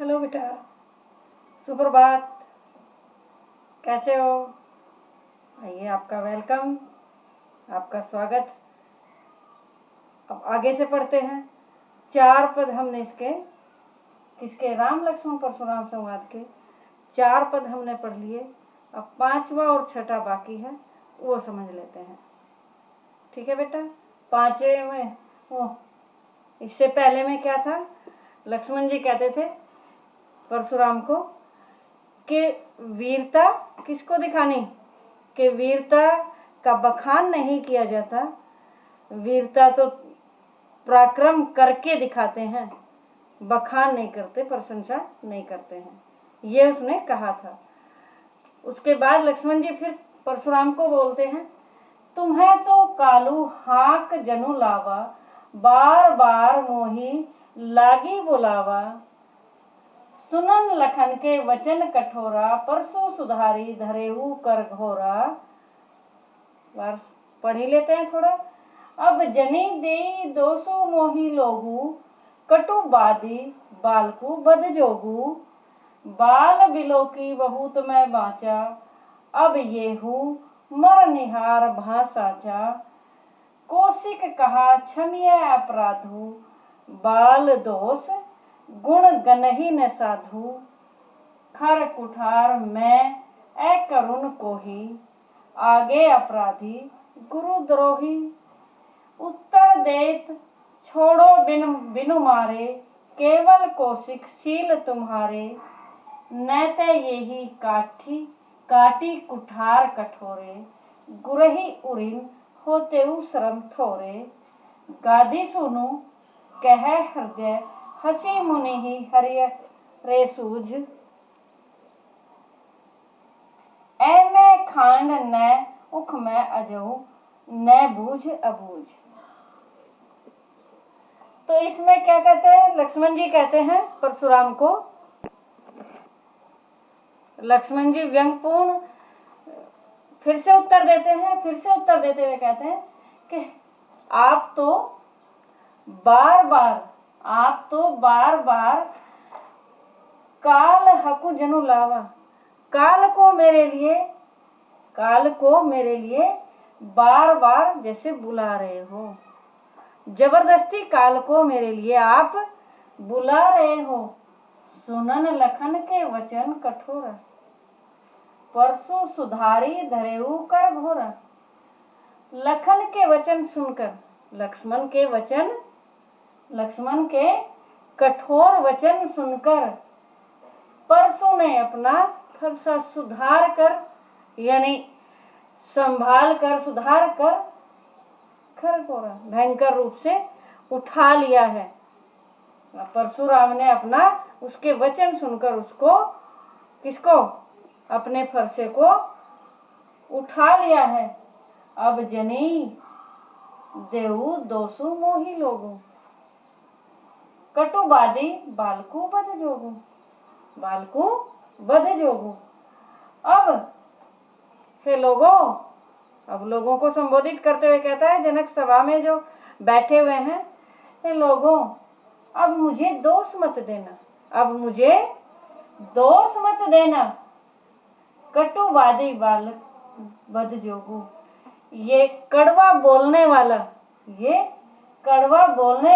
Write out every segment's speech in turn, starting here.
Hello बेटा, सुप्रभात। कैसे हो? आइए, आपका वेलकम, आपका स्वागत। अब आगे से पढ़ते हैं। 4 पद हमने इसके किसके, राम लक्ष्मण परशुराम संवाद के 4 पद हमने पढ़ लिए। अब 5वां और 6ठा बाकी है, वो समझ लेते हैं। ठीक है बेटा। 5वें में वो, इससे पहले में क्या था? लक्ष्मण जी कहते थे परशुराम को कि वीरता किसको दिखानी, कि वीरता का बखान नहीं किया जाता, वीरता तो पराक्रम करके दिखाते हैं, बखान नहीं करते, प्रशंसा नहीं करते हैं, ये उसने कहा था। उसके बाद लक्ष्मण जी फिर परशुराम को बोलते हैं, तुम्हें तो कालू हाक जनु लावा, बार बार मोही लागी बुलावा, सुनन लखन के वचन कठोरा, परसों सुधारी धरेहू कर घोरा। पढ़ ही लेते हैं थोड़ा। अब जनी दे 200 मोही लोगू, कटु बादी बालकू बद जोगू, बाल बिलो की बहुत मैं बाचा, अब ये हूँ मर निहार भा साचा, कौशिक कहा क्षमिय अपराधु, बाल दोष गुण गनही न साधु, खर कुठार मैं ए करुण कोही, आगे अपराधी गुरु द्रोही, उत्तर देत छोड़ो बिनु मारे, केवल कौशिक शील तुम्हारे, न ते यही काटी कुठार कठोरे, गुरही उरिन होते श्रम थोरे, गाधी सुनु कह हृदय हसी मुनि ही हरिय रे सूझ, ऐ मैं खांड न उख में अजऊ, न बूझ अबूझ। तो इसमें क्या कहते हैं? लक्ष्मण जी कहते हैं परशुराम को, लक्ष्मण जी व्यंग्यपूर्ण फिर से उत्तर देते हैं। फिर से उत्तर देते हुए कहते हैं कि आप तो बार बार काल हकु जनु लावा, काल को मेरे लिए बार बार जैसे बुला रहे हो, जबरदस्ती काल को मेरे लिए आप बुला रहे हो। सुनन लखन के वचन कठोरा, परसों सुधारी धरेऊ कर घोरा। लखन के वचन सुनकर, लक्ष्मण के कठोर वचन सुनकर परसों ने अपना फरसा सुधार कर, यानी संभाल कर, सुधार कर, खरखोरा भयंकर रूप से उठा लिया है। परशुराम ने अपना उसके वचन सुनकर उसको, किसको? अपने फरसे को उठा लिया है। अब जनी देहु 200 मोही लोगों, कटुबादी बालकू बध जोगू। अब हे लोगों, अब लोगों को संबोधित करते हुए कहता है, जनक सभा में जो बैठे हुए हैं, हे लोगों, अब मुझे दोष मत देना, कटुवादी बालक बद जोगू। ये कड़वा बोलने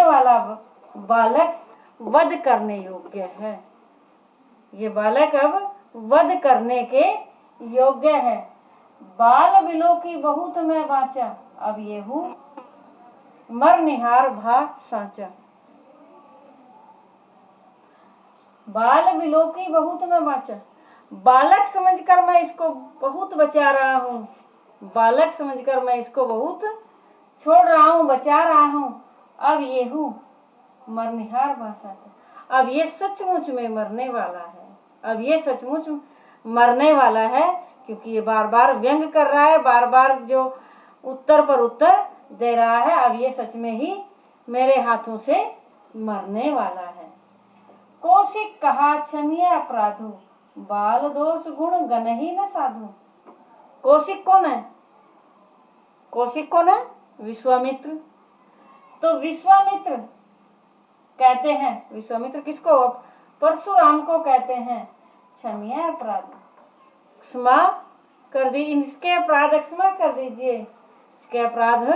वाला बालक वध करने योग्य है। ये बालक अब वध करने के योग्य है। बाल बिलो की बहुत मैं बाचा, अब ये हूँ मर निहार भा साचा। बाल बिलो की बहुत मैं बाचा, बालक समझकर मैं इसको बहुत बचा रहा हूँ, बालक समझकर मैं इसको बहुत छोड़ रहा हूँ, बचा रहा हूँ। अब ये हूँ मरनिहार भा साचा, अब ये सचमुच में मरने वाला है। अब ये सचमुच मरने वाला है, क्योंकि ये बार बार व्यंग कर रहा है, बार बार जो उत्तर पर उत्तर दे रहा है। अब ये सच में ही मेरे हाथों से मरने वाला है। कौशिक कहा क्षमिय अपराधु, बाल दोष गुण गनही न साधु। कौशिक कौन है? विश्वामित्र। तो विश्वामित्र कहते हैं, विश्वामित्र किसको? परशुराम को कहते हैं क्षम्य अपराध, क्षमा कर दी, इनके अपराध क्षमा कर दीजिए, इसके अपराध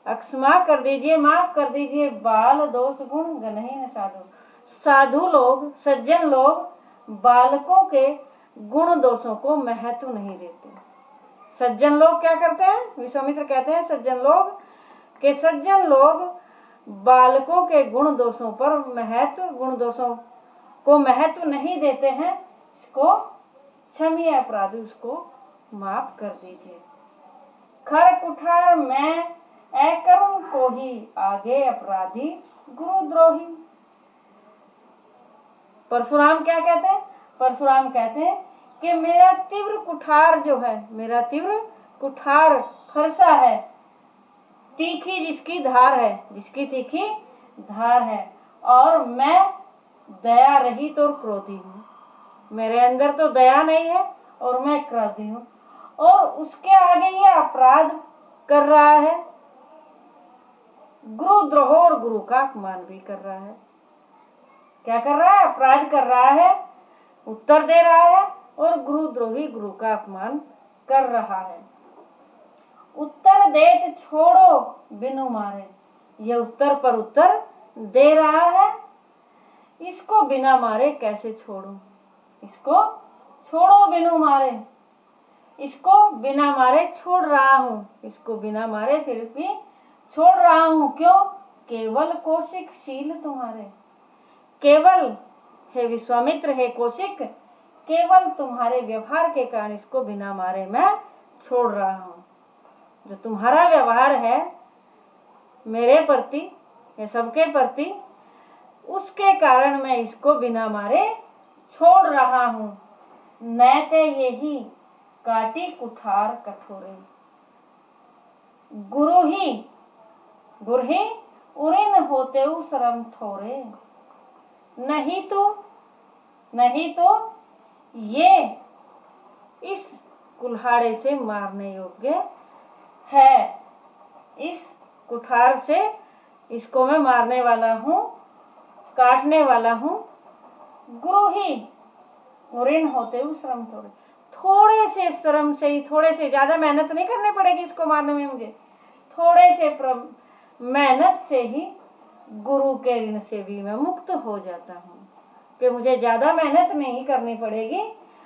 अक्षमा कर दीजिए, माफ कर दीजिए। बाल दोष गुण गणहीन साधु, साधु लोग, सज्जन लोग बालकों के गुण दोषों को महत्व नहीं देते। सज्जन लोग क्या करते हैं? विश्वामित्र कहते हैं सज्जन लोग बालकों के गुण दोषों पर गुण दोषों को महत्व नहीं देते हैं। इसको क्षम्य अपराधी, उसको माफ कर दीजिए। खर कुठार मैं अकरुण को ही, आगे अपराधी गुरुद्रोही। परशुराम क्या कहते हैं? परशुराम कहते हैं कि मेरा तीव्र कुठार जो है, मेरा तीव्र कुठार फरसा है, तीखी जिसकी धार है, जिसकी तीखी धार है, और मैं दया रहित और क्रोधी हूँ। मेरे अंदर तो दया नहीं है और मैं क्रोधी हूँ, और उसके आगे ये अपराध कर रहा है, गुरुद्रोह और गुरु का अपमान भी कर रहा है। क्या कर रहा है? अपराध कर रहा है, उत्तर दे रहा है, और गुरुद्रोही गुरु का अपमान कर रहा है। उत्तर देत छोड़ो बिनु मारे, यह उत्तर पर उत्तर दे रहा है, इसको बिना मारे कैसे छोड़ूं? इसको छोड़ो बिनु मारे, इसको बिना मारे छोड़ रहा हूँ, इसको बिना मारे फिर भी छोड़ रहा हूँ। क्यों? केवल कौशिक शील तुम्हारे, केवल हे विश्वामित्र, हे कौशिक, केवल तुम्हारे व्यवहार के कारण इसको बिना मारे मैं छोड़ रहा हूँ। जो तुम्हारा व्यवहार है मेरे प्रति या सबके प्रति, उसके कारण मैं इसको बिना मारे छोड़ रहा हूँ। नैते यही काटी कुठार कठोरे, गुरु ही उरिन होते शरम थोरे। नहीं तो ये इस कुल्हाड़े से मारने योग्य है, इस कुठार से इसको मैं मारने वाला हूँ, काटने वाला हूँ। गुरु ही उरिन होते श्रम थोड़े, थोड़े से श्रम से ही, थोड़े से, ज्यादा मेहनत नहीं करनी पड़ेगी इसको मारने में मुझे, थोड़े से मेहनत से ही गुरु के ऋण से भी मैं मुक्त हो जाता हूँ, कि मुझे ज्यादा मेहनत नहीं करनी पड़ेगी,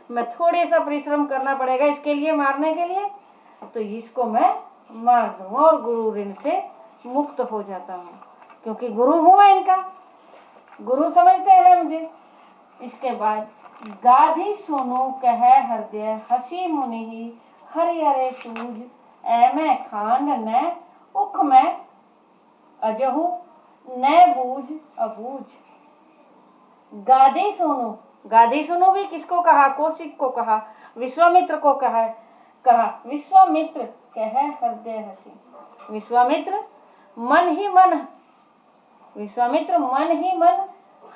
मैं थोड़े सा परिश्रम करना पड़ेगा इसके लिए, मारने के लिए, तो इसको मैं मार दूंगा और गुरु ऋण से मुक्त हो जाता हूँ, क्योंकि गुरु हूँ मैं इनका, गुरु समझते हैं मुझे। इसके बाद गाधी सुनो कह हृदय हसी मुनि ही, हरिहरे सूझ ऐ खांड न उख में अजहू न बूझ अबूझ। गाधी सुनो भी किसको कहा? कौशिक को कहा, विश्वामित्र को कहा विश्वामित्र कह हृदय हसी, विश्वामित्र मन ही मन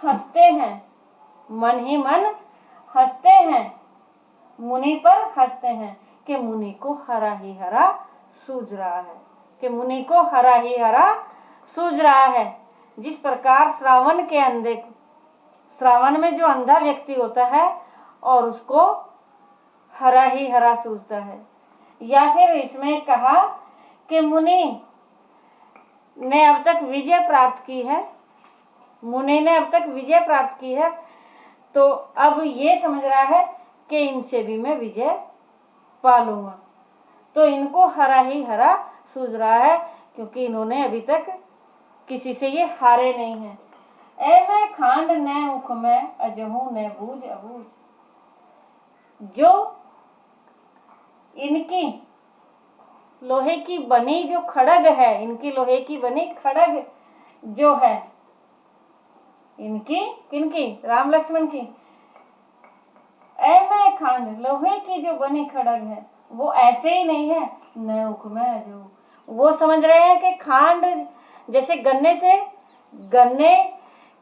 हंसते हैं, मन ही मन हंसते हैं, मुनि पर हंसते हैं, कि मुनि को हरा ही हरा सूझ रहा है, कि मुनि को हरा ही हरा सूझ रहा है। जिस प्रकार श्रावण में जो अंधा व्यक्ति होता है और उसको हरा ही हरा सूझता है, या फिर इसमें कहा कि मुनि ने अब तक विजय प्राप्त की है, मुनि ने अब तक विजय प्राप्त की है, तो अब ये समझ रहा है कि इनसे भी मैं विजय पा लूंगा, तो इनको हरा ही हरा सूझ रहा है, क्योंकि इन्होंने अभी तक किसी से ये हारे नहीं हैं। ऐ मैं खांड न उख में अजहू न बूझ अबूझ, जो इनकी लोहे की बनी जो खड़ग है, इनकी लोहे की बनी खड़ग जो है, इनकी किनकी? राम लक्ष्मण की। ऐ मैं खांड, लोहे की जो बनी खड़ग है वो ऐसे ही नहीं है, न उख में अजहू, वो समझ रहे हैं कि खांड जैसे गन्ने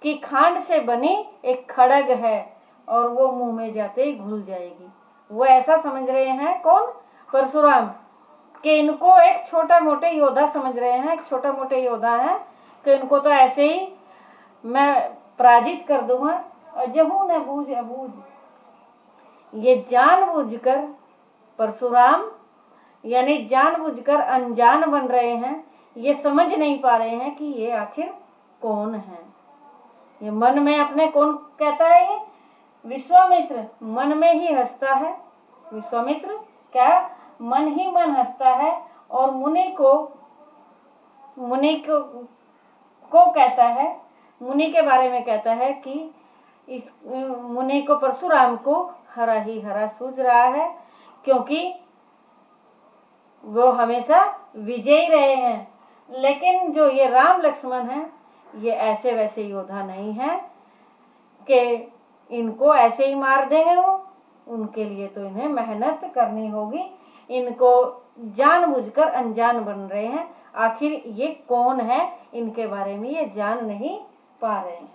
की खांड से बनी एक खड़ग है और वो मुंह में जाते ही घुल जाएगी, वो ऐसा समझ रहे हैं। कौन? परशुराम, कि इनको एक छोटा मोटे योद्धा समझ रहे हैं, एक छोटा मोटे योद्धा है, कि इनको तो ऐसे ही मैं पराजित कर दूंगा अजहू न बूझ अबूझ। ये जानबूझकर परशुराम यानी जानबूझकर अनजान बन रहे हैं, ये समझ नहीं पा रहे हैं कि ये आखिर कौन है। ये मन में अपने कौन कहता है, ये विश्वामित्र मन में ही हंसता है। विश्वामित्र क्या मन ही मन हंसता है और मुनि को कहता है, मुनि के बारे में कहता है कि इस मुनि को परशुराम को हरा ही हरा सूझ रहा है, क्योंकि वो हमेशा विजयी रहे हैं। लेकिन जो ये राम लक्ष्मण हैं, ये ऐसे वैसे योद्धा नहीं हैं कि इनको ऐसे ही मार देंगे वो। उनके लिए तो इन्हें मेहनत करनी होगी। इनको जानबूझकर अनजान बन रहे हैं। आखिर ये कौन है, इनके बारे में ये जान नहीं पा रहे हैं।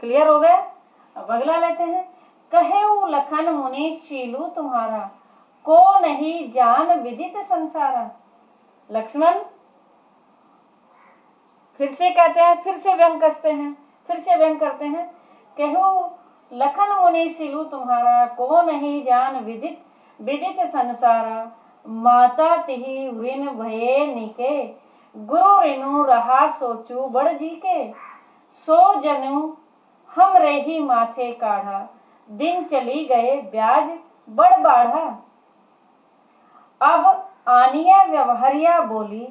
क्लियर हो गया? अब अगला लेते हैं। कहेऊ लखन मुनि शीलू तुम्हारा, को नहीं जान विदित संसारा। लक्ष्मण फिर से कहते हैं, फिर से व्यंग करते हैं। कहो लखन मुनि शीलू तुम्हारा, को नहीं जान विदित संसारा। माता तिहि ऋण भये निके, गुरु ऋणु रहा सोचू बड़ जी के। सो जनु हमरे ही माथे काढ़ा, दिन चली गए ब्याज बड़ बाढ़ा। अब आनिया व्यवहारिया बोली,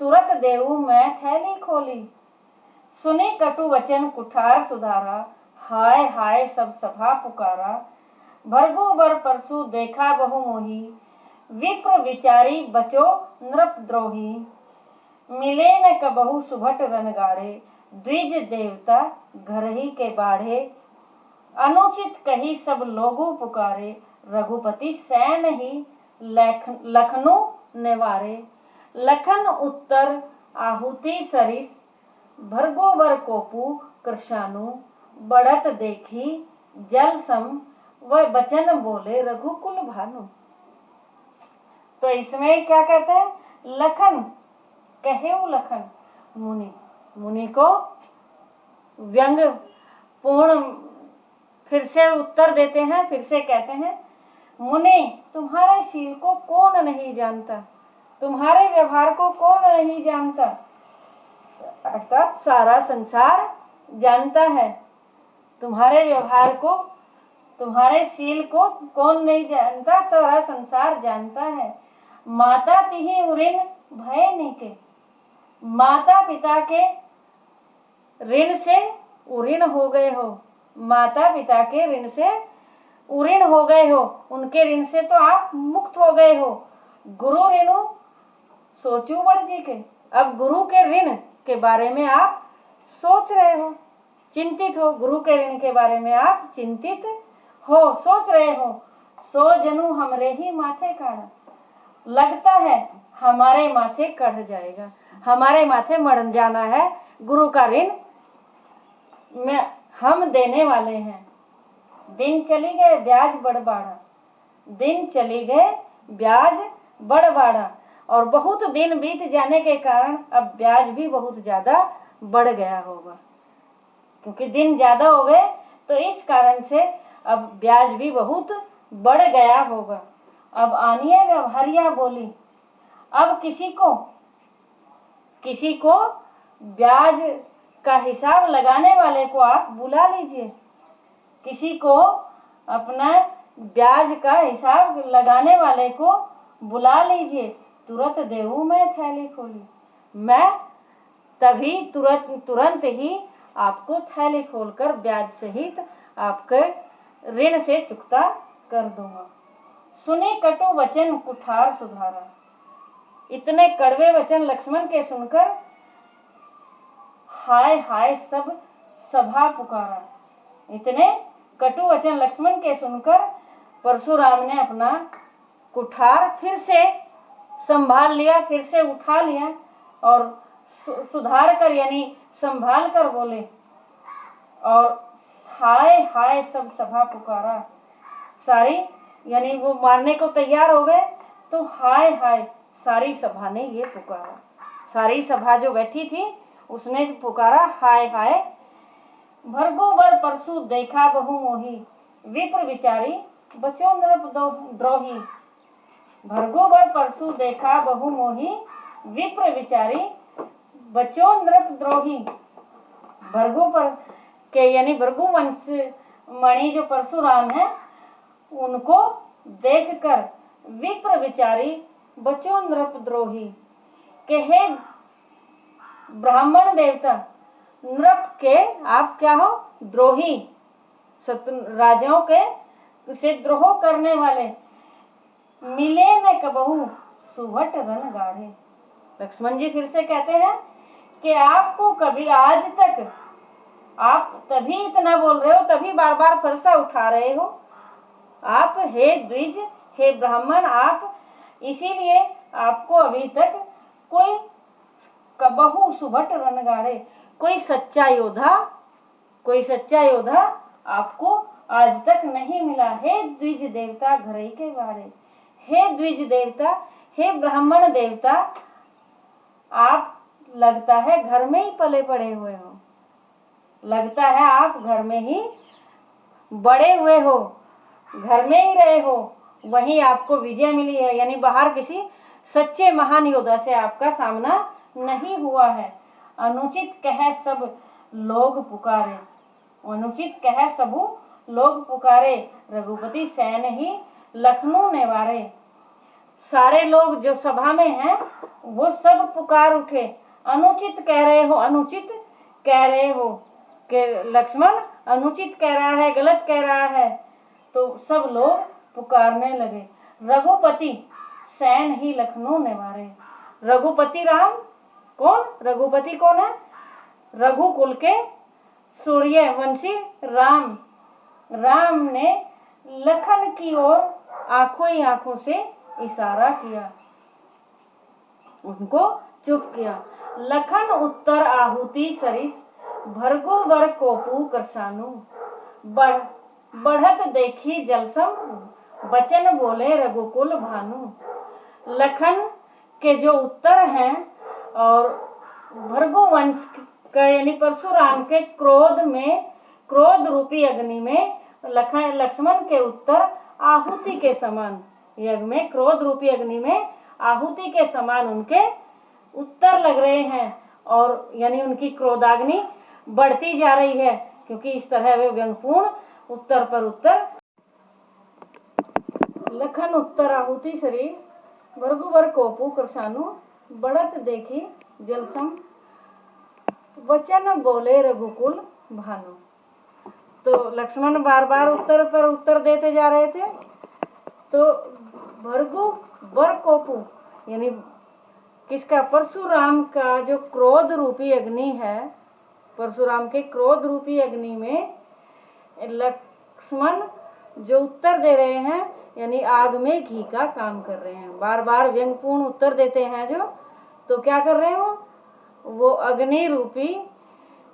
तुरत देऊ मैं थैली खोली। सुने कटु वचन कुठार सुधारा, हाय हाय सब सभा पुकारा। भरगु बर परसु देखा बहु मोही, विप्र विचारी बचो नृपद्रोही। मिले न कबहु सुभट रनगाड़े, द्विज देवता घर ही के बाढ़े। अनुचित कही सब लोगु पुकारे, रघुपति सैन ही लखनु नेवारे। लखन उत्तर आहुति सरिस, भरगो बर कोपु कृशानु। बढ़त देखी जल सम, वह वचन बोले रघुकुल भानु। तो इसमें क्या कहते हैं, लखन कहेऊ लखन मुनि को व्यंग पूर्ण फिर से उत्तर देते हैं। फिर से कहते हैं, मुनि तुम्हारे शील को कौन नहीं जानता, तुम्हारे व्यवहार को कौन नहीं जानता। अर्थात सारा संसार जानता है तुम्हारे व्यवहार को, तुम्हारे शील को कौन नहीं जानता, सारा संसार जानता है। माता तिहि ऋण भय निके, माता पिता के ऋण से उऋण हो गए हो। माता पिता के ऋण से उऋण हो गए हो, उनके ऋण से तो आप मुक्त हो गए हो। गुरु ऋणु सोचू बड़ जी के, अब गुरु के ऋण के बारे में आप सोच रहे हो, चिंतित हो। गुरु के ऋण के बारे में आप चिंतित हो, सोच रहे हो। सो जनु हमरे ही माथे काढ़ा, लगता है हमारे माथे कढ़ जाएगा, हमारे माथे मड़ जाना है। गुरु का ऋण में हम देने वाले हैं। दिन चली गए ब्याज बड़ बाढ़ा, दिन चली गए ब्याज बड़ बाढ़ा। और बहुत दिन बीत जाने के कारण अब ब्याज भी बहुत ज्यादा बढ़ गया होगा, क्योंकि दिन ज्यादा हो गए तो इस कारण से अब ब्याज भी बहुत बढ़ गया होगा। अब आनिए व्यवहारिया बोली, अब किसी को ब्याज का हिसाब लगाने वाले को आप बुला लीजिए। किसी को अपना ब्याज का हिसाब लगाने वाले को बुला लीजिए। तुरंत देऊ मैं थैली खोली, मैं तभी तुरंत ही आपको थैली खोलकर ब्याज सहित आपके ऋण से चुकता कर दूंगा। सुने कटु वचन कुठार सुधारा, इतने कड़वे वचन लक्ष्मण के सुनकर हाय हाय सब सभा पुकारा। इतने कटु वचन लक्ष्मण के सुनकर परशुराम ने अपना कुठार फिर से संभाल लिया, फिर से उठा लिया और सुधार कर यानी संभाल कर बोले, और हाय हाय सब सभा पुकारा। सारी यानी वो मारने को तैयार हो गए तो हाय हाय सारी सभा ने ये पुकारा। सारी सभा जो बैठी थी उसने पुकारा हाय हाय, भर्गो बर परसु देखा बहु मोही, विप्र विचारी बचो नृप द्रोही। भर्गो बर परसु देखा बहु मोही, विप्र विचारी बचो नृप द्रोही। भर्गो पर के यानी भृगु वंश मणि जो परशुराम है, उनको देखकर विप्र विचारी बचो नृप द्रोही। के हे ब्राह्मण देवता, नृप के आप क्या हो? द्रोही, शत्रु राजाओं के से द्रोह करने वाले। मिले न कबहू सुवट रन गाढ़े। लक्ष्मण जी फिर से कहते हैं कि आपको कभी आज तक, आप तभी इतना बोल रहे हो, तभी बार बार फरसा उठा रहे हो। आप हे द्विज, हे ब्राह्मण, आप इसीलिए आपको अभी तक कोई कबहू सुभट रणगाड़े, कोई सच्चा योद्धा आपको आज तक नहीं मिला। हे द्विज देवता घरई के बारे, हे द्विज देवता, हे ब्राह्मण देवता, आप लगता है घर में ही पले पड़े हुए हो, लगता है आप घर में ही बड़े हुए हो, घर में ही रहे हो, वहीं आपको विजय मिली है। यानी बाहर किसी सच्चे महान योद्धा से आपका सामना नहीं हुआ है। अनुचित कह सब लोग पुकारे, अनुचित कह सबू लोग पुकारे, रघुपति सैन ही लखनऊ नेवारे। सारे लोग जो सभा में हैं वो सब पुकार उठे। अनुचित कह रहे हो, अनुचित कह रहे हो कि लक्ष्मण अनुचित कह रहा है, गलत कह रहा है, तो सब लोग पुकारने लगे। रघुपति सैन ही लखनऊ नेवारे। रघुपति राम कौन? रघुपति कौन है? रघुकुल के सूर्यवंशी राम। राम ने लखन की ओर आंखों ही आंखों से इशारा किया, उनको चुप किया। लखन उत्तर आहुति सरिस, भर्गो बर कोपू करसानु। बढ़त देखी जलसम, बचन बोले रघुकुल भानु। लखन के जो उत्तर हैं और भर्गो वंश का यानी परशुराम के क्रोध में, क्रोध रूपी अग्नि में लक्ष्मण के उत्तर आहुति के समान, यज्ञ में क्रोध रूपी अग्नि में आहुति के समान उनके उत्तर लग रहे हैं। और यानी उनकी क्रोधाग्नि बढ़ती जा रही है, क्योंकि इस तरह वे व्यंगपूर्ण उत्तर पर उत्तर। लखन उत्तर आहुति सरिस, भृगुवर कोपू करसानु। बढ़त देखी जलसम, वचन बोले रघुकुल भानु। तो लक्ष्मण बार बार उत्तर पर उत्तर देते जा रहे थे। तो भृगु वर कोपू यानी किसका? परशुराम का जो क्रोध रूपी अग्नि है, परशुराम के क्रोध रूपी अग्नि में लक्ष्मण जो उत्तर दे रहे हैं, यानी आग में घी का काम कर रहे हैं। बार बार व्यंगपूर्ण उत्तर देते हैं जो, तो क्या कर रहे हो? वो अग्नि रूपी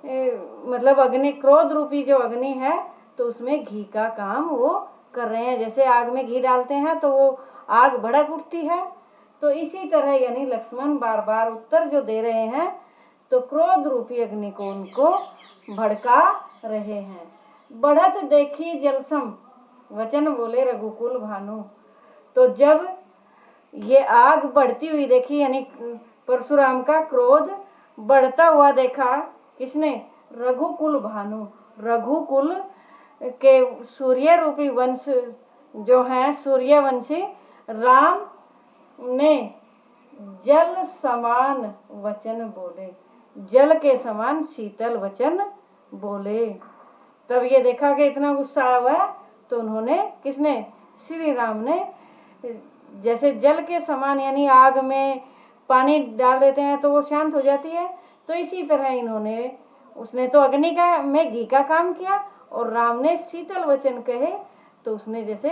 मतलब अग्नि, क्रोध रूपी जो अग्नि है, तो उसमें घी का काम वो कर रहे हैं। जैसे आग में घी डालते हैं तो वो आग भड़क उठती है, तो इसी तरह यानी लक्ष्मण बार बार उत्तर जो दे रहे हैं, तो क्रोध रूपी अग्नि को उनको भड़का रहे हैं। बढ़त देखी जलसम, वचन बोले रघुकुल भानु। तो जब ये आग बढ़ती हुई देखी, यानी परशुराम का क्रोध बढ़ता हुआ देखा, किसने? रघुकुल भानु। रघुकुल के सूर्य रूपी वंश जो है, सूर्यवंशी राम ने जल समान वचन बोले, जल के समान शीतल वचन बोले। तब ये देखा कि इतना गुस्सा हुआ है, तो उन्होंने, किसने? श्री राम ने, जैसे जल के समान यानी आग में पानी डाल देते हैं तो वो शांत हो जाती है, तो इसी तरह इन्होंने, उसने तो अग्नि का में घी का काम किया और राम ने शीतल वचन कहे, तो उसने जैसे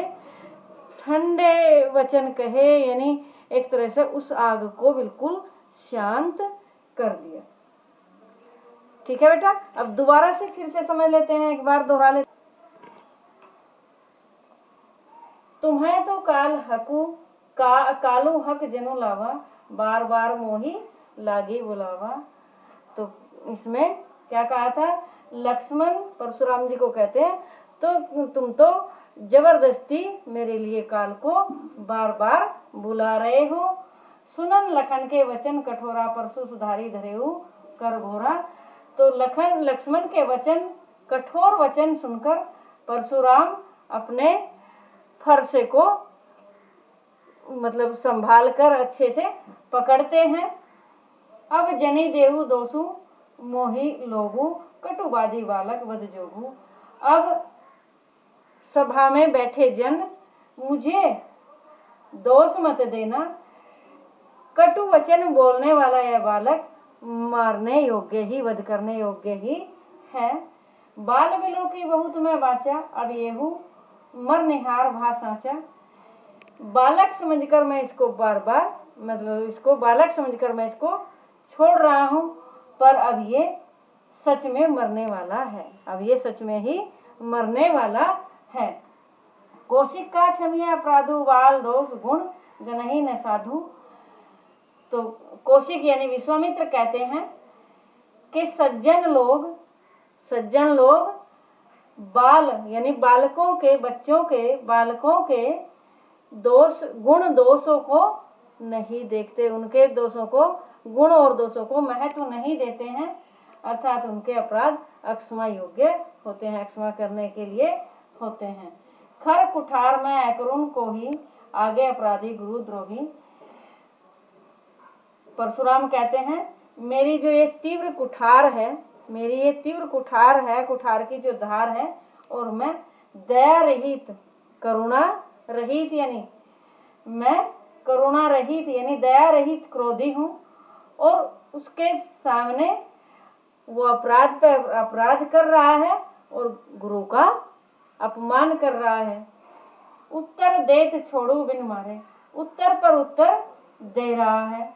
ठंडे वचन कहे, यानी एक तरह से उस आग को बिल्कुल शांत कर दिया। ठीक है बेटा, अब दोबारा से फिर से समझ लेते हैं, एक बार दोहरा लेते। तुम्हें तो काल हकू कालू हक जनु लावा, बार बार मोही लागी बुलावा। तो इसमें क्या कहा था लक्ष्मण परशुराम जी को कहते हैं, तो तुम तो जबरदस्ती मेरे लिए काल को बार बार बुला रहे हो। सुनन लखन के वचन कठोरा, परशु सुधारी धरेऊ कर घोरा। तो लक्ष्मण के वचन, कठोर वचन सुनकर परशुराम अपने फरसे को मतलब संभाल कर अच्छे से पकड़ते हैं। अब जनी देहु दोषु मोही लोगु, कटुवादी बालक वध जोगु। अब सभा में बैठे जन, मुझे दोष मत देना, कटु वचन बोलने वाला यह बालक मारने योग्य ही, वध करने योग्य ही है। बाल बिलो की बहुत मैं बाचा, अब येहू मर निहार भा साचा। बालक समझकर मैं इसको बार बार मतलब इसको बालक समझकर मैं इसको छोड़ रहा हूँ, पर अब ये सच में मरने वाला है, अब ये सच में ही मरने वाला है। कौशिक का क्षमिया अपराधु, बाल दोष गुण गनहि न साधु। तो कौशिक यानी विश्वामित्र कहते हैं कि सज्जन लोग बाल यानी बालकों के, बच्चों के, बालकों के दोष गुण दोषों को नहीं देखते, उनके दोषों को, गुण और दोषों को महत्व नहीं देते हैं, अर्थात उनके अपराध अक्षमा योग्य होते हैं, क्षमा करने के लिए होते हैं। खर कुठार में अकरुण को ही, आगे अपराधी गुरु द्रोही। परशुराम कहते हैं मेरी जो ये तीव्र कुठार है, मेरी ये तीव्र कुठार है, कुठार की जो धार है, और मैं दया रहित, करुणा रहित यानी मैं करुणा रहित यानी दया रहित क्रोधी हूँ, और उसके सामने वो अपराध कर रहा है और गुरु का अपमान कर रहा है। उत्तर देत छोड़ू बिन मारे, उत्तर पर उत्तर दे रहा है,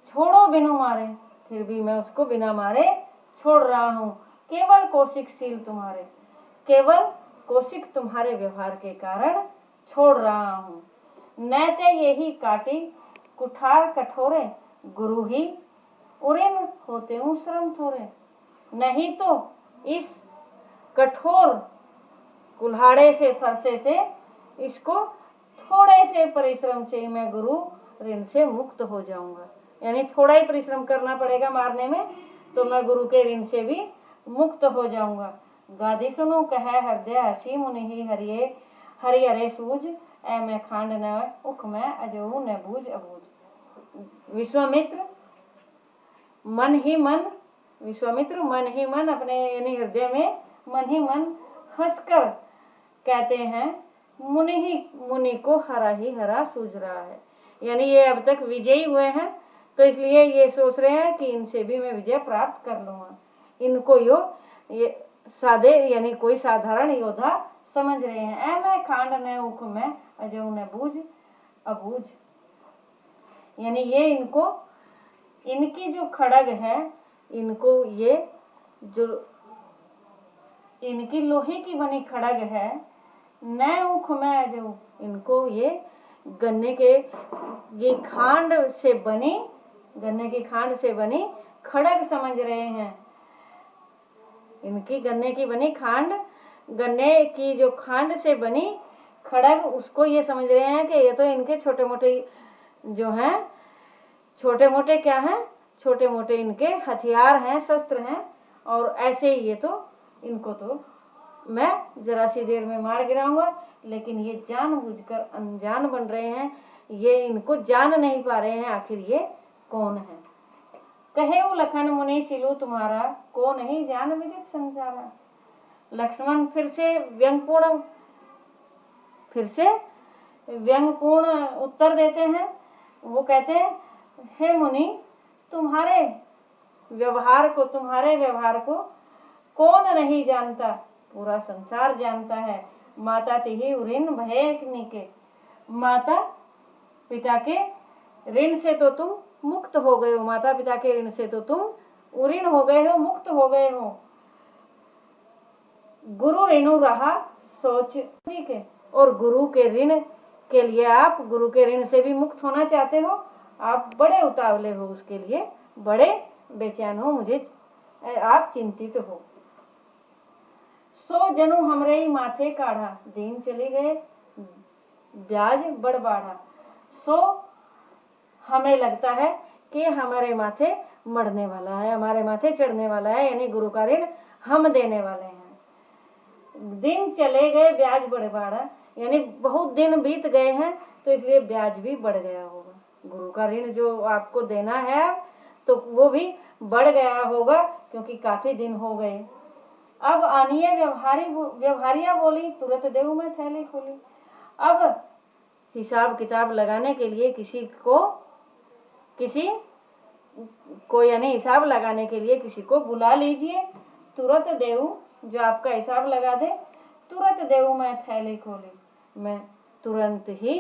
छोड़ो बिनु मारे, फिर भी मैं उसको बिना मारे छोड़ रहा हूँ। केवल कौशिक शील तुम्हारे, केवल कौशिक तुम्हारे व्यवहार के कारण छोड़ रहा हूँ। नैते यही काटी कुठार कठोरे, गुरु ही उरिन होते हूँ श्रम थोरे। नहीं तो इस कठोर कुल्हाड़े से, फरसे से, इसको थोड़े से परिश्रम से मैं गुरु ऋण से मुक्त हो जाऊंगा, यानी थोड़ा ही परिश्रम करना पड़ेगा मारने में, तो मैं गुरु के ऋण से भी मुक्त हो जाऊंगा। गादी सुनो कह हृदय हसी, मुनि ही हरिये हरि हरे सूझ, ऐ मैं खांड न उख मैं अजऊ न बूझ अबूझ। विश्वामित्र मन ही मन अपने यानी हृदय में मन ही मन हंसकर कहते हैं, मुनि को हरा ही हरा सूझ रहा है, यानी ये अब तक विजयी हुए हैं, तो इसलिए ये सोच रहे हैं कि इनसे भी मैं विजय प्राप्त कर लूँगा। इनको ये सादे यानी कोई साधारण योद्धा समझ रहे हैं। ऐ मैं खांड न उख मैं अजऊ न बूझ अबूझ, यानी ये इनकी जो खड़ग है, इनको ये जो इनकी लोहे की बनी खड़ग है, न उख मैं अजऊ, इनको ये गन्ने की खांड से बनी खड़ग समझ रहे हैं। इनकी गन्ने की बनी खांड, गन्ने की जो खांड से बनी खड़ग, उसको ये समझ रहे हैं कि ये तो इनके छोटे मोटे जो हैं, छोटे मोटे क्या हैं, छोटे मोटे इनके हथियार हैं, शस्त्र हैं, और ऐसे ही ये तो इनको तो मैं जरा सी देर में मार गिराऊंगा, लेकिन ये जानबूझकर अनजान बन रहे हैं, ये इनको जान नहीं पा रहे हैं आखिर ये कौन है। कहेऊ लखन मुनि सिलु तुम्हारा, को नहीं जान विदित संसारा। लक्ष्मण फिर से व्यंग्यपूर्ण उत्तर देते हैं। वो कहते हैं, हे मुनि, तुम्हारे व्यवहार को कौन नहीं जानता, पूरा संसार जानता है। माता तिहि ऋण भय निके, माता पिता के ऋण से तो तुम मुक्त हो गए हो, माता पिता के ऋण से तो तुम उऋण हो गए हो, मुक्त हो गए हो। गुरु ऋणु रहा सोच जी के, और गुरु के ऋण के लिए आप गुरु के ऋण से भी मुक्त होना चाहते हो, आप बड़े उतावले हो, उसके लिए बड़े बेचैन हो मुझे आप चिंतित हो। सो जनु हमरे ही माथे काढ़ा, दिन चले गए ब्याज बढ़ बाढ़ा। सो हमें लगता है कि हमारे माथे मरने वाला है, हमारे माथे चढ़ने वाला है, यानी गुरु का ऋण हम देने वाले हैं। दिन चले गए ब्याज बढ़ बाढ़ा, यानी बहुत दिन बीत गए हैं तो इसलिए ब्याज भी बढ़ गया होगा। गुरु का ऋण जो आपको देना है तो वो भी बढ़ गया होगा क्योंकि काफी दिन हो गए। अब आनिए व्यवहारिया बोली, तुरंत देऊ मैं थैली खोली। अब हिसाब किताब लगाने के लिए यानी हिसाब लगाने के लिए किसी को बुला लीजिए। तुरंत देऊ, जो आपका हिसाब लगा दे। तुरंत देऊ मैं थैली खोली, मैं तुरंत ही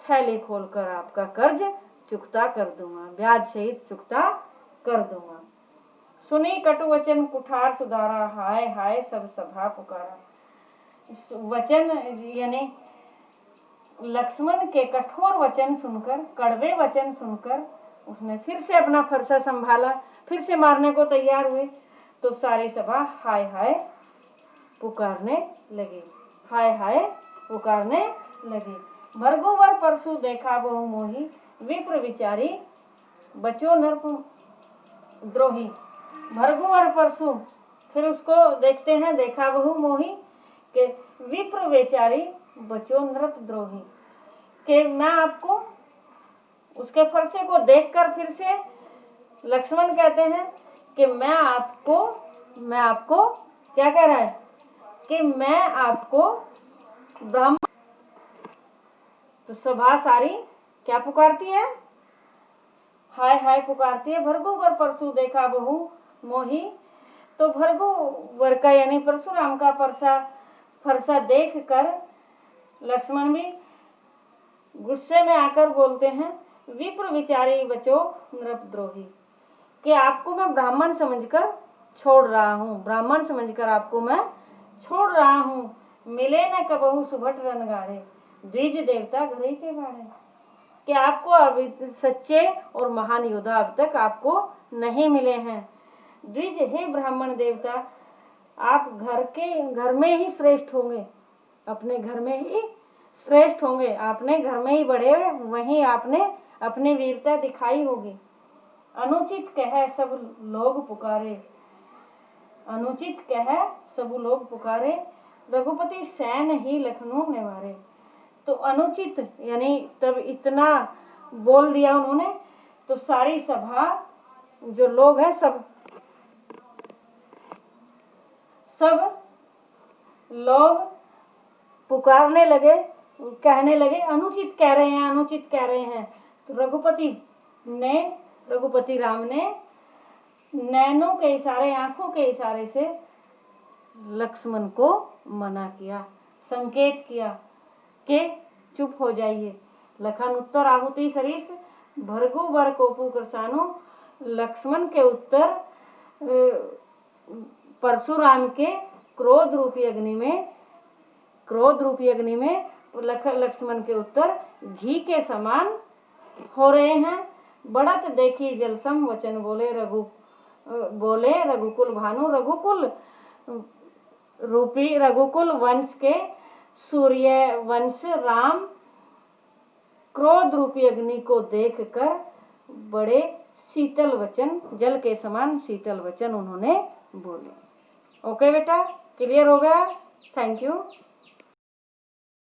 थैली खोलकर आपका कर्ज चुकता कर दूंगा, ब्याज सहित चुकता कर दूंगा। सुनी कटु वचन कुठार सुधारा, हाय हाय सब सभा पुकारा। वचन यानी लक्ष्मण के कठोर वचन सुनकर, कड़वे वचन सुनकर उसने फिर से अपना फरसा संभाला, फिर से मारने को तैयार हुए तो सारी सभा हाय हाय पुकारने लगी, हाय हाय पुकारने लगी। भर्गोवर परसु देखा बहु मोही, विप्र विचारी बचो नृप द्रोही। भर्गोवर परसु, फिर उसको देखते हैं, देखा बहु मोही के विप्र विचारी बचो नृप द्रोही, कि मैं आपको, उसके फरसे को देखकर फिर से लक्ष्मण कहते हैं कि मैं आपको क्या कह रहा है कि मैं आपको ब्राह्मण। तो सभा सारी क्या पुकारती है, हाय हाय पुकारती है। भर्गोवर परसु देखा बहु मोही, तो भर्गोवर का यानी परशुराम का फरसा देख कर लक्ष्मण भी गुस्से में आकर बोलते हैं, विप्र विचारी बचो नृपद्रोही, कि आपको मैं ब्राह्मण समझकर छोड़ रहा हूँ, ब्राह्मण समझकर आपको मैं छोड़ रहा हूँ। मिले न कबहू सुभट रनगाड़े, द्विज देवता घरे के बाड़े, कि आपको अभी सच्चे और महान योद्धा अब तक आपको नहीं मिले हैं। द्विज हे ब्राह्मण देवता, आप घर में ही श्रेष्ठ होंगे, अपने घर में ही श्रेष्ठ होंगे, आपने घर में ही बढ़े, वहीं आपने अपनी वीरता दिखाई होगी। अनुचित कह सब लोग पुकारे, अनुचित कह सब लोग पुकारे, रघुपति सैन ही लखनऊ निवारे। तो अनुचित यानी तब इतना बोल दिया उन्होंने, तो सारी सभा जो लोग हैं सब लोग पुकारने लगे, कहने लगे अनुचित कह रहे हैं, अनुचित कह रहे हैं। तो रघुपति राम ने नैनों के इशारे, आंखों के इशारे से लक्ष्मण को मना किया, संकेत किया कि चुप हो जाइए। लखन उत्तर आहुति सरीस, भर्गु वर कोपु कृसानु। लक्ष्मण के उत्तर परशुराम के क्रोध रूपी अग्नि में लक्ष्मण के उत्तर घी के समान हो रहे हैं। बढ़त देखी जलसम वचन बोले रघुकुल भानु। रघुकुल वंश के सूर्य वंश राम क्रोध रूपी अग्नि को देखकर बड़े शीतल वचन, जल के समान शीतल वचन उन्होंने बोले। ओके बेटा, क्लियर हो गया? Thank you.